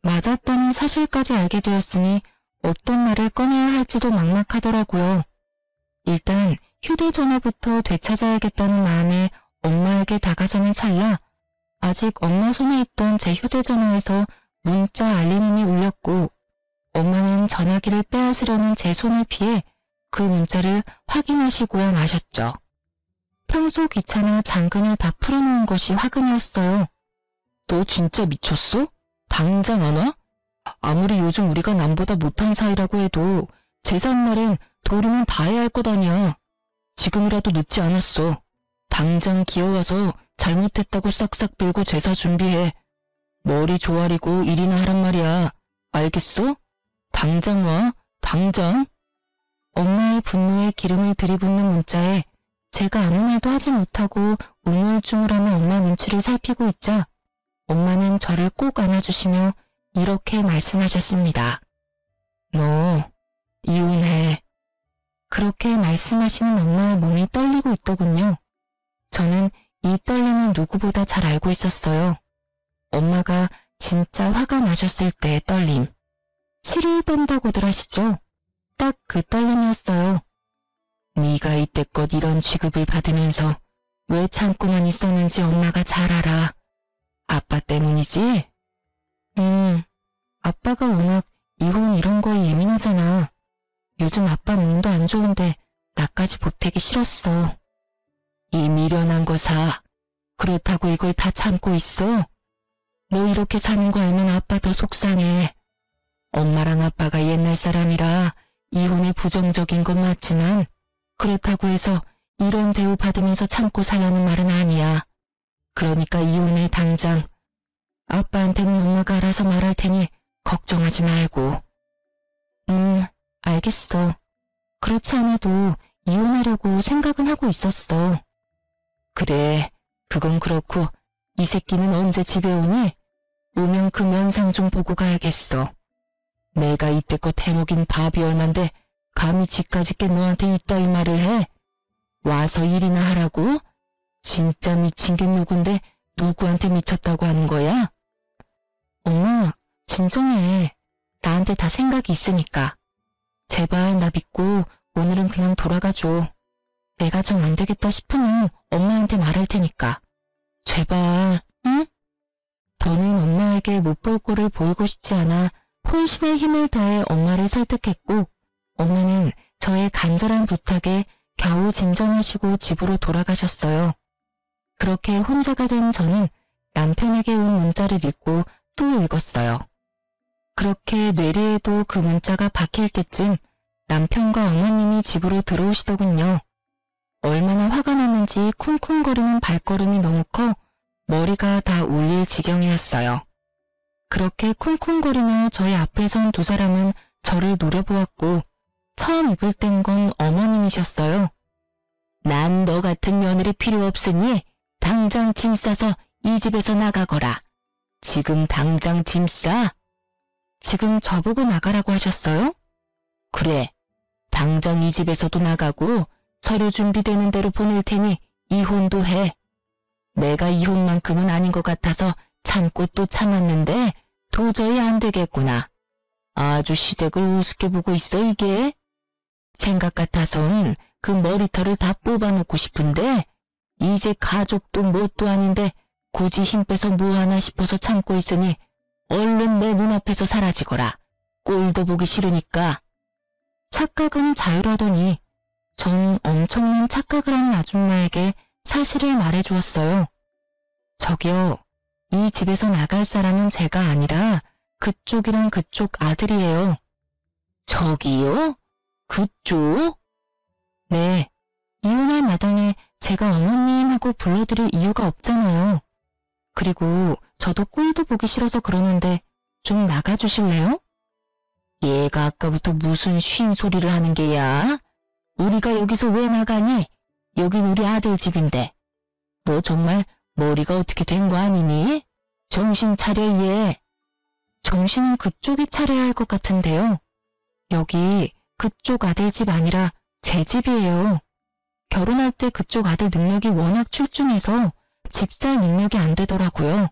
맞았다는 사실까지 알게 되었으니 어떤 말을 꺼내야 할지도 막막하더라고요. 일단 휴대전화부터 되찾아야겠다는 마음에 엄마에게 다가서는 찰나 아직 엄마 손에 있던 제 휴대전화에서 문자 알림음이 울렸고 엄마는 전화기를 빼앗으려는 제 손을 피해 그 문자를 확인하시고야 마셨죠. 평소 귀찮아 잠금을 다 풀어놓은 것이 화근이었어요. 너 진짜 미쳤어? 당장 안 와? 아무리 요즘 우리가 남보다 못한 사이라고 해도 제삿날엔 도리는 다 해야 할 것 아니야. 지금이라도 늦지 않았어. 당장 기어와서 잘못했다고 싹싹 빌고 제사 준비해. 머리 조아리고 일이나 하란 말이야. 알겠어? 당장 와. 당장. 엄마의 분노에 기름을 들이붓는 문자에 제가 아무 말도 하지 못하고 우물쭈물하며 엄마 눈치를 살피고 있자 엄마는 저를 꼭 안아주시며 이렇게 말씀하셨습니다. 너 이혼해. 그렇게 말씀하시는 엄마의 몸이 떨리고 있더군요. 저는 이 떨림을 누구보다 잘 알고 있었어요. 엄마가 진짜 화가 나셨을 때의 떨림. 치를 떤다고들 하시죠? 딱 그 떨림이었어요. 네가 이때껏 이런 취급을 받으면서 왜 참고만 있었는지 엄마가 잘 알아. 아빠 때문이지? 아빠가 워낙 이혼 이런 거에 예민하잖아. 요즘 아빠 몸도 안 좋은데 나까지 보태기 싫었어. 이 미련한 거사. 그렇다고 이걸 다 참고 있어? 너 이렇게 사는 거 알면 아빠 더 속상해. 엄마랑 아빠가 옛날 사람이라 이혼에 부정적인 건 맞지만 그렇다고 해서 이런 대우 받으면서 참고 살라는 말은 아니야. 그러니까 이혼해 당장. 아빠한테는 엄마가 알아서 말할 테니 걱정하지 말고. 알겠어. 그렇지 않아도 이혼하려고 생각은 하고 있었어. 그래, 그건 그렇고 이 새끼는 언제 집에 오니? 오면 그 면상 좀 보고 가야겠어. 내가 이때껏 해먹인 밥이 얼만데 감히 집까지 게 너한테 이따위 말을 해? 와서 일이나 하라고? 진짜 미친 게 누군데 누구한테 미쳤다고 하는 거야? 엄마, 진정해. 나한테 다 생각이 있으니까. 제발 나 믿고 오늘은 그냥 돌아가줘. 내가 정 안 되겠다 싶으면 엄마한테 말할 테니까. 제발, 응? 더는 엄마에게 못 볼 꼴을 보이고 싶지 않아 혼신의 힘을 다해 엄마를 설득했고 엄마는 저의 간절한 부탁에 겨우 진정하시고 집으로 돌아가셨어요. 그렇게 혼자가 된 저는 남편에게 온 문자를 읽고 또 읽었어요. 그렇게 뇌리에도 그 문자가 박힐 때쯤 남편과 어머님이 집으로 들어오시더군요. 얼마나 화가 났는지 쿵쿵거리는 발걸음이 너무 커 머리가 다 울릴 지경이었어요. 그렇게 쿵쿵거리며 저희 앞에 선 두 사람은 저를 노려보았고 처음 입을 뗀 건 어머님이셨어요. 난 너 같은 며느리 필요 없으니 당장 짐 싸서 이 집에서 나가거라. 지금 당장 짐 싸. 지금 저보고 나가라고 하셨어요? 그래. 당장 이 집에서도 나가고 서류 준비되는 대로 보낼 테니 이혼도 해. 내가 이혼만큼은 아닌 것 같아서 참고 또 참았는데 도저히 안 되겠구나. 아주 시댁을 우습게 보고 있어 이게. 생각 같아선 그 머리털을 다 뽑아놓고 싶은데 이제 가족도 뭣도 아닌데 굳이 힘 빼서 뭐 하나 싶어서 참고 있으니 얼른 내 눈앞에서 사라지거라. 꼴도 보기 싫으니까. 착각은 자유라더니 전 엄청난 착각을 하는 아줌마에게 사실을 말해주었어요. 저기요, 이 집에서 나갈 사람은 제가 아니라 그쪽이랑 그쪽 아들이에요. 저기요? 그쪽? 네, 이혼할 마당에 제가 어머님하고 불러드릴 이유가 없잖아요. 그리고 저도 꼴도 보기 싫어서 그러는데 좀 나가주실래요? 얘가 아까부터 무슨 쉰 소리를 하는 게야? 우리가 여기서 왜 나가니? 여긴 우리 아들 집인데. 너 정말 머리가 어떻게 된 거 아니니? 정신 차려 얘. 정신은 그쪽이 차려야 할 것 같은데요. 여기 그쪽 아들 집 아니라 제 집이에요. 결혼할 때 그쪽 아들 능력이 워낙 출중해서 집 살 능력이 안 되더라고요.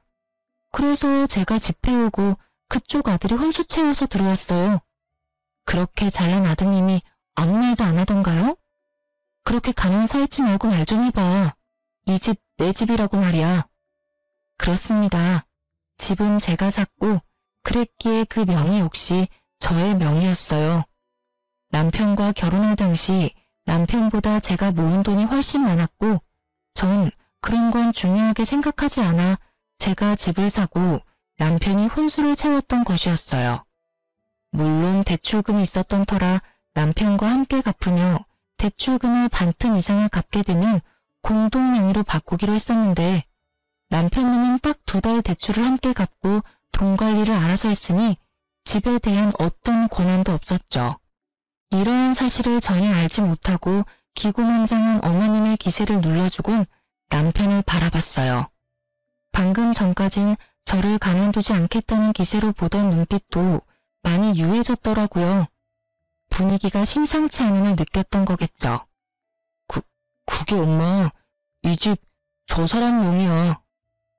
그래서 제가 집 해오고 그쪽 아들이 혼수 채워서 들어왔어요. 그렇게 잘난 아드님이 아무 말도 안 하던가요? 그렇게 가만 서 있지 말고 말 좀 해봐. 이 집 내 집이라고 말이야. 그렇습니다. 집은 제가 샀고 그랬기에 그 명의 역시 저의 명의였어요. 남편과 결혼할 당시 남편보다 제가 모은 돈이 훨씬 많았고 전 그런 건 중요하게 생각하지 않아 제가 집을 사고 남편이 혼수를 채웠던 것이었어요. 물론 대출금이 있었던 터라 남편과 함께 갚으며 대출금을 반틈 이상을 갚게 되면 공동명의로 바꾸기로 했었는데 남편님은 딱 2달 대출을 함께 갚고 돈 관리를 알아서 했으니 집에 대한 어떤 권한도 없었죠. 이러한 사실을 전혀 알지 못하고 기고만장한 어머님의 기세를 눌러주곤 남편을 바라봤어요. 방금 전까진 저를 가만두지 않겠다는 기세로 보던 눈빛도 많이 유해졌더라고요. 분위기가 심상치 않음을 느꼈던 거겠죠. 그게 엄마, 이 집 저 사람 명의야.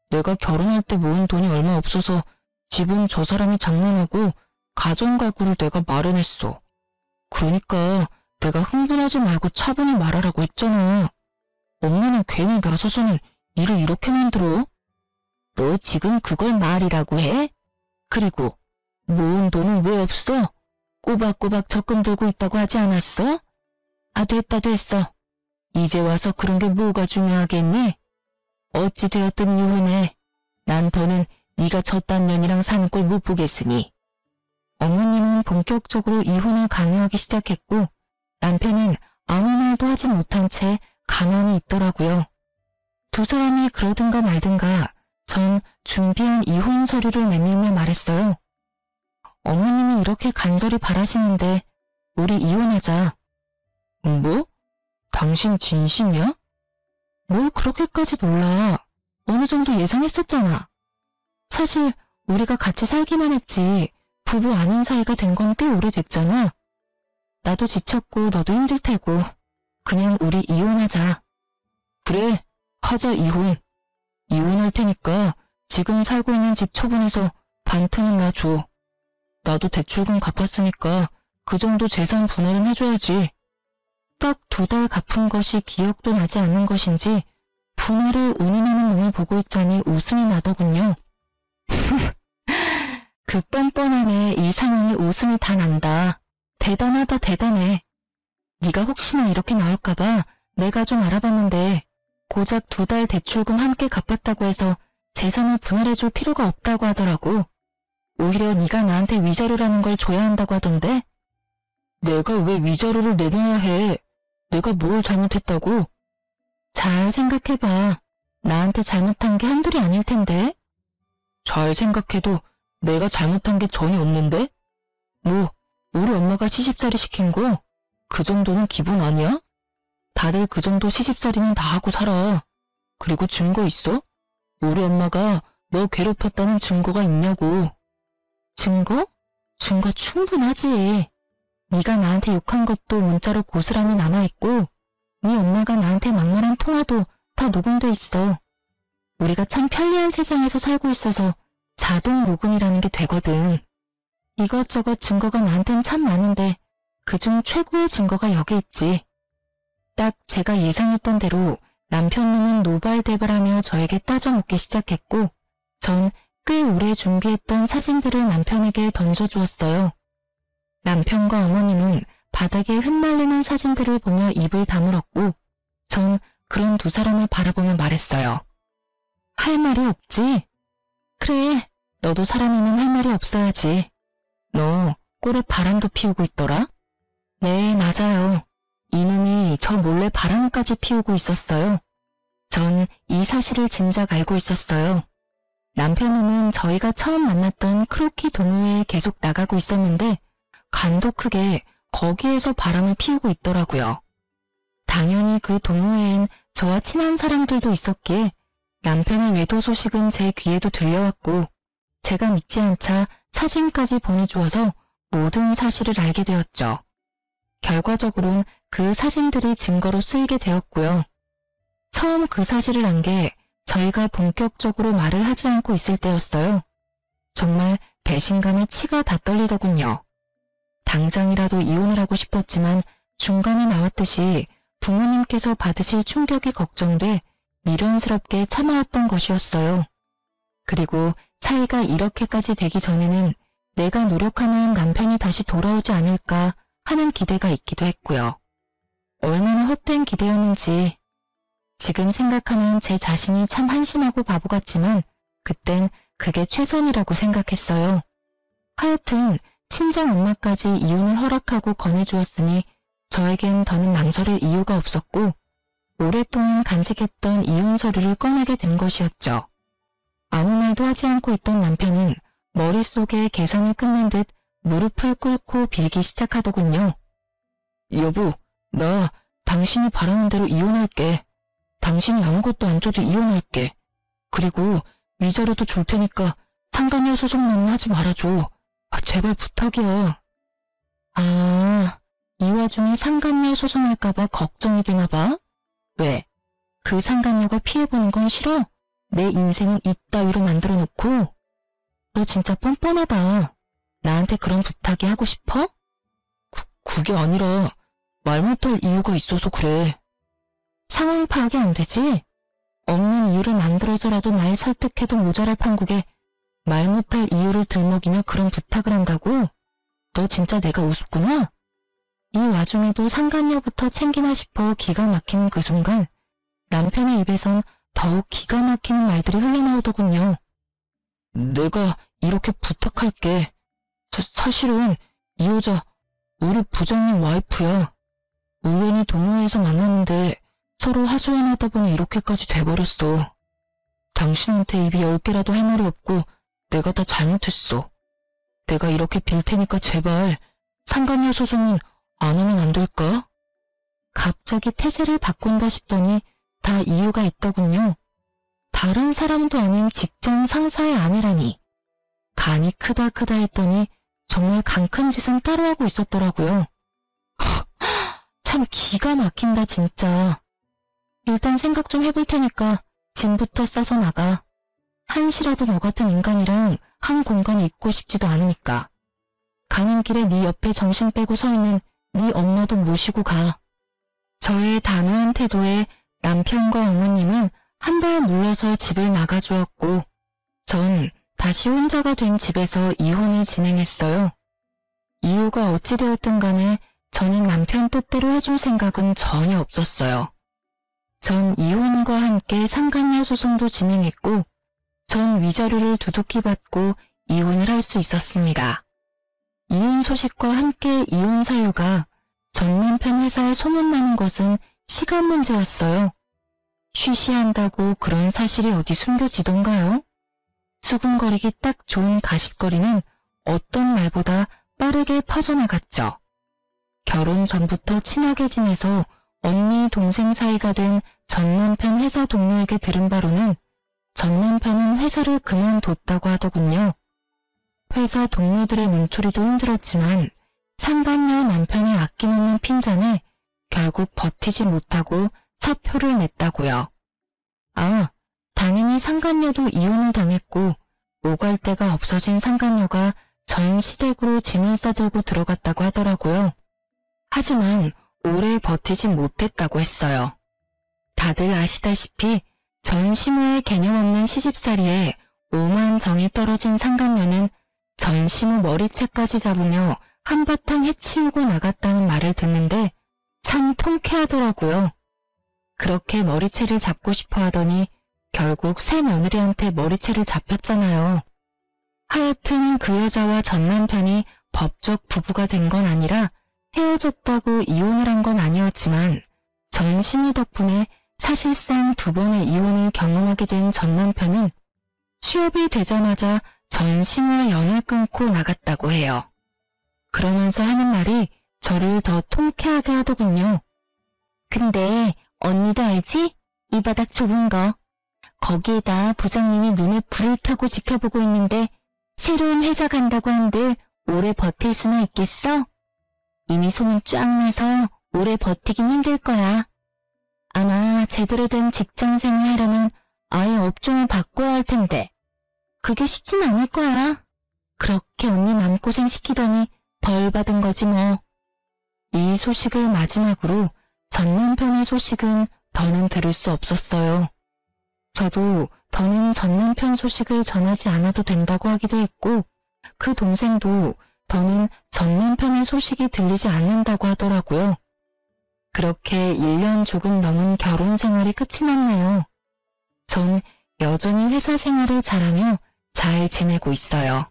내가 결혼할 때 모은 돈이 얼마 없어서 집은 저 사람이 장만하고 가정가구를 내가 마련했어. 그러니까 내가 흥분하지 말고 차분히 말하라고 했잖아. 엄마는 괜히 나서서는 일을 이렇게 만들어? 너 지금 그걸 말이라고 해? 그리고 모은 돈은 왜 없어? 꼬박꼬박 적금 들고 있다고 하지 않았어? 아, 됐어. 이제 와서 그런 게 뭐가 중요하겠니? 어찌 되었든 이혼해. 난 더는 네가 저딴 년이랑 사는 꼴 못 보겠으니. 어머님은 본격적으로 이혼을 강요하기 시작했고 남편은 아무 말도 하지 못한 채 가만히 있더라고요. 두 사람이 그러든가 말든가 전 준비한 이혼 서류를 내밀며 말했어요. 어머님이 이렇게 간절히 바라시는데 우리 이혼하자. 뭐? 당신 진심이야? 뭘 그렇게까지 놀라. 어느 정도 예상했었잖아. 사실 우리가 같이 살기만 했지 부부 아닌 사이가 된 건 꽤 오래됐잖아. 나도 지쳤고 너도 힘들 테고 그냥 우리 이혼하자. 그래, 하자 이혼. 이혼할 테니까 지금 살고 있는 집 처분해서 반틈은 나 줘. 나도 대출금 갚았으니까 그 정도 재산 분할은 해줘야지. 딱 2달 갚은 것이 기억도 나지 않는 것인지 분할을 운운하는 놈을 보고 있자니 웃음이 나더군요. 그 뻔뻔함에 이 상황에 웃음이 다 난다. 대단하다 대단해. 네가 혹시나 이렇게 나올까봐 내가 좀 알아봤는데 고작 2달 대출금 함께 갚았다고 해서 재산을 분할해줄 필요가 없다고 하더라고. 오히려 네가 나한테 위자료라는 걸 줘야 한다고 하던데. 내가 왜 위자료를 내놔야 해? 내가 뭘 잘못했다고? 잘 생각해봐. 나한테 잘못한 게 한둘이 아닐 텐데. 잘 생각해도 내가 잘못한 게 전혀 없는데? 뭐 우리 엄마가 시집살이 시킨 거? 그 정도는 기본 아니야? 다들 그 정도 시집살이는 다 하고 살아. 그리고 증거 있어? 우리 엄마가 너 괴롭혔다는 증거가 있냐고. 증거? 증거 충분하지. 네가 나한테 욕한 것도 문자로 고스란히 남아있고 네 엄마가 나한테 막말한 통화도 다 녹음돼 있어. 우리가 참 편리한 세상에서 살고 있어서 자동 녹음이라는 게 되거든. 이것저것 증거가 나한텐 참 많은데 그중 최고의 증거가 여기 있지. 딱 제가 예상했던 대로 남편놈은 노발대발하며 저에게 따져묻기 시작했고 전 꽤 오래 준비했던 사진들을 남편에게 던져주었어요. 남편과 어머님은 바닥에 흩날리는 사진들을 보며 입을 다물었고 전 그런 두 사람을 바라보며 말했어요. 할 말이 없지? 그래, 너도 사람이면 할 말이 없어야지. 너 꼴에 바람도 피우고 있더라? 네, 맞아요. 이놈이 저 몰래 바람까지 피우고 있었어요. 전 이 사실을 진작 알고 있었어요. 남편은 저희가 처음 만났던 크로키 동호회에 계속 나가고 있었는데 간도 크게 거기에서 바람을 피우고 있더라고요. 당연히 그 동호회엔 저와 친한 사람들도 있었기에 남편의 외도 소식은 제 귀에도 들려왔고 제가 믿지 않자 사진까지 보내주어서 모든 사실을 알게 되었죠. 결과적으로는 그 사진들이 증거로 쓰이게 되었고요. 처음 그 사실을 안 게 저희가 본격적으로 말을 하지 않고 있을 때였어요. 정말 배신감에 치가 다 떨리더군요. 당장이라도 이혼을 하고 싶었지만 중간에 나왔듯이 부모님께서 받으실 충격이 걱정돼 미련스럽게 참아왔던 것이었어요. 그리고 사이가 이렇게까지 되기 전에는 내가 노력하면 남편이 다시 돌아오지 않을까 하는 기대가 있기도 했고요. 얼마나 헛된 기대였는지 지금 생각하면 제 자신이 참 한심하고 바보 같지만 그땐 그게 최선이라고 생각했어요. 하여튼 친정 엄마까지 이혼을 허락하고 권해주었으니 저에겐 더는 망설일 이유가 없었고 오랫동안 간직했던 이혼 서류를 꺼내게 된 것이었죠. 아무 말도 하지 않고 있던 남편은 머릿속에 계산을 끝낸 듯 무릎을 꿇고 빌기 시작하더군요. 여보, 나 당신이 바라는 대로 이혼할게. 당신이 아무것도 안 줘도 이혼할게. 그리고 위자료도 줄 테니까 상간녀 소송만 하지 말아줘. 제발 부탁이야. 아, 이 와중에 상간녀 소송할까봐 걱정이 되나 봐? 왜? 그 상간녀가 피해보는 건 싫어? 내 인생은 이따위로 만들어 놓고? 너 진짜 뻔뻔하다. 나한테 그런 부탁이 하고 싶어? 그게 아니라 말 못할 이유가 있어서 그래. 상황 파악이 안 되지? 없는 이유를 만들어서라도 날 설득해도 모자랄 판국에 말 못할 이유를 들먹이며 그런 부탁을 한다고? 너 진짜 내가 우습구나? 이 와중에도 상간녀부터 챙기나 싶어 기가 막히는 그 순간 남편의 입에선 더욱 기가 막히는 말들이 흘러나오더군요. 내가 이렇게 부탁할게. 사실은 이 여자 우리 부장님 와이프야. 우연히 동호회에서 만났는데 서로 하소연하다 보니 이렇게까지 돼버렸어. 당신한테 입이 10개라도 할 말이 없고 내가 다 잘못했어. 내가 이렇게 빌 테니까 제발 상간녀 소송은 안 하면 안 될까? 갑자기 태세를 바꾼다 싶더니 다 이유가 있더군요. 다른 사람도 아닌 직장 상사의 아내라니. 간이 크다 했더니 정말 간 큰 짓은 따로 하고 있었더라고요. 참 기가 막힌다 진짜. 일단 생각 좀 해볼 테니까 짐부터 싸서 나가. 한시라도 너 같은 인간이랑 한 공간에 있고 싶지도 않으니까. 가는 길에 네 옆에 정신 빼고 서 있는 네 엄마도 모시고 가. 저의 단호한 태도에 남편과 어머님은 한 발 물러서 집을 나가주었고 전 다시 혼자가 된 집에서 이혼을 진행했어요. 이유가 어찌 되었든 간에 저는 남편 뜻대로 해줄 생각은 전혀 없었어요. 전 이혼과 함께 상간녀 소송도 진행했고 전 위자료를 두둑히 받고 이혼을 할 수 있었습니다. 이혼 소식과 함께 이혼 사유가 전 남편 회사에 소문나는 것은 시간 문제였어요. 쉬쉬한다고 그런 사실이 어디 숨겨지던가요? 수군거리기 딱 좋은 가십거리는 어떤 말보다 빠르게 퍼져나갔죠. 결혼 전부터 친하게 지내서 언니 동생 사이가 된 전 남편 회사 동료에게 들은 바로는 전 남편은 회사를 그만뒀다고 하더군요. 회사 동료들의 눈초리도 힘들었지만 상간녀 남편이 아낌없는 핀잔에 결국 버티지 못하고 사표를 냈다고요. 아, 당연히 상간녀도 이혼을 당했고 오갈 데가 없어진 상간녀가 전 시댁으로 짐을 싸들고 들어갔다고 하더라고요. 하지만 오래 버티지 못했다고 했어요. 다들 아시다시피 전 시모의 개념 없는 시집살이에 오만 정이 떨어진 상간녀는 전 시모 머리채까지 잡으며 한바탕 해치우고 나갔다는 말을 듣는데 참 통쾌하더라고요. 그렇게 머리채를 잡고 싶어 하더니 결국 새 며느리한테 머리채를 잡혔잖아요. 하여튼 그 여자와 전 남편이 법적 부부가 된 건 아니라 헤어졌다고 이혼을 한 건 아니었지만 전 시모 덕분에 사실상 2번의 이혼을 경험하게 된 전 남편은 취업이 되자마자 전 시모와 연을 끊고 나갔다고 해요. 그러면서 하는 말이 저를 더 통쾌하게 하더군요. 근데 언니도 알지? 이 바닥 좁은 거. 거기에다 부장님이 눈에 불을 켜고 지켜보고 있는데 새로운 회사 간다고 한들 오래 버틸 수나 있겠어? 이미 소문 쫙 나서 오래 버티긴 힘들 거야. 아마 제대로 된 직장생활 하려면 아예 업종을 바꿔야 할 텐데 그게 쉽진 않을 거야. 그렇게 언니 마음고생 시키더니 벌 받은 거지 뭐. 이 소식을 마지막으로 전 남편의 소식은 더는 들을 수 없었어요. 저도 더는 전 남편 소식을 전하지 않아도 된다고 하기도 했고 그 동생도 더는 전 남편의 소식이 들리지 않는다고 하더라고요. 그렇게 1년 조금 넘은 결혼 생활이 끝이 났네요. 전 여전히 회사 생활을 잘하며 잘 지내고 있어요.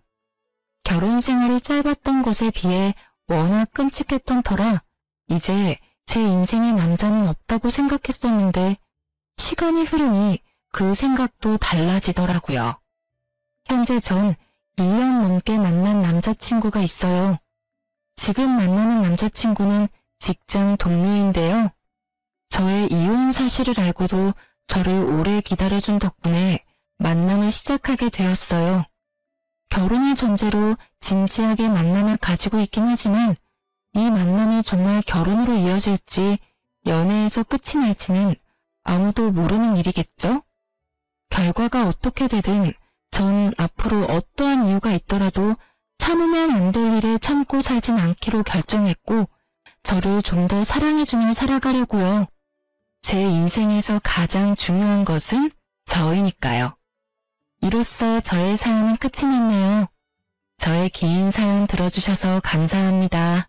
결혼 생활이 짧았던 것에 비해 워낙 끔찍했던 터라 이제 제 인생에 남자는 없다고 생각했었는데 시간이 흐르니 그 생각도 달라지더라고요. 현재 전 1년 넘게 만난 남자친구가 있어요. 지금 만나는 남자친구는 직장 동료인데요. 저의 이혼 사실을 알고도 저를 오래 기다려준 덕분에 만남을 시작하게 되었어요. 결혼을 전제로 진지하게 만남을 가지고 있긴 하지만 이 만남이 정말 결혼으로 이어질지 연애에서 끝이 날지는 아무도 모르는 일이겠죠? 결과가 어떻게 되든 전 앞으로 어떠한 이유가 있더라도 참으면 안 될 일에 참고 살진 않기로 결정했고 저를 좀 더 사랑해주며 살아가려고요. 제 인생에서 가장 중요한 것은 저이니까요. 이로써 저의 사연은 끝이 났네요. 저의 긴 사연 들어주셔서 감사합니다.